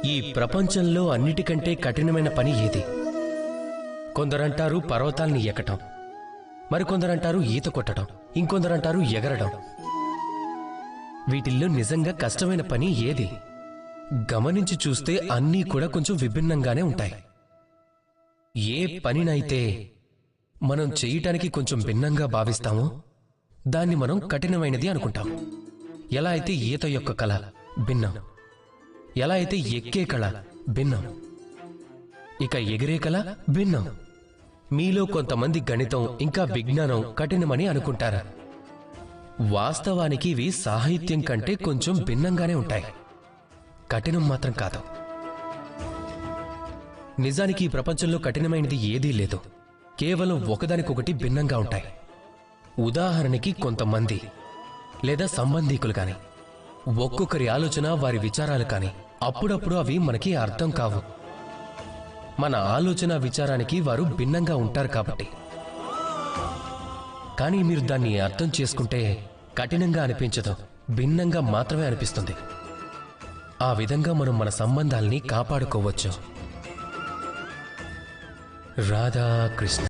ఈ ప్రపంచంలో అన్నిటికంటే కఠినమైన పని ఏది? కొందరంటారు పర్వతాల్ని ఎక్కటం, మరికొందరంటారు ఈత కొట్టడం, ఇంకొందరంటారు ఎగరడం. వీటిల్లో నిజంగా కష్టమైన పని ఏది? గమనించి చూస్తే అన్నీ కూడా కొంచెం విభిన్నంగానే ఉంటాయి. ఏ పనినైతే మనం చేయటానికి కొంచెం భిన్నంగా భావిస్తామో దాన్ని మనం కఠినమైనది అనుకుంటాం. ఎలా అయితే ఈత యొక్క కళ భిన్నం, ఎలా అయితే ఎక్కే కళ భిన్నం, ఇక ఎగిరే కళ భిన్నం. మీలో కొంతమంది గణితం ఇంకా విజ్ఞానం కఠినమని అనుకుంటారు. వాస్తవానికి ఇవి సాహిత్యం కంటే కొంచెం భిన్నంగానే ఉంటాయి, కఠినం మాత్రం కాదు. నిజానికి ఈ ప్రపంచంలో కఠినమైనది ఏదీ లేదు, కేవలం ఒకదానికొకటి భిన్నంగా ఉంటాయి. ఉదాహరణకి కొంతమంది లేదా సంబంధీకులు కాని, ఒక్కొక్కరి ఆలోచన, వారి విచారాలు కాని అప్పుడప్పుడు అవి మనకి అర్థం కావు. మన ఆలోచన విచారానికి వారు భిన్నంగా ఉంటారు కాబట్టి. కానీ మీరు దాన్ని అర్థం చేసుకుంటే కఠినంగా అనిపించదు, భిన్నంగా మాత్రమే అనిపిస్తుంది. ఆ విధంగా మనం మన సంబంధాల్ని కాపాడుకోవచ్చు. రాధాకృష్ణ.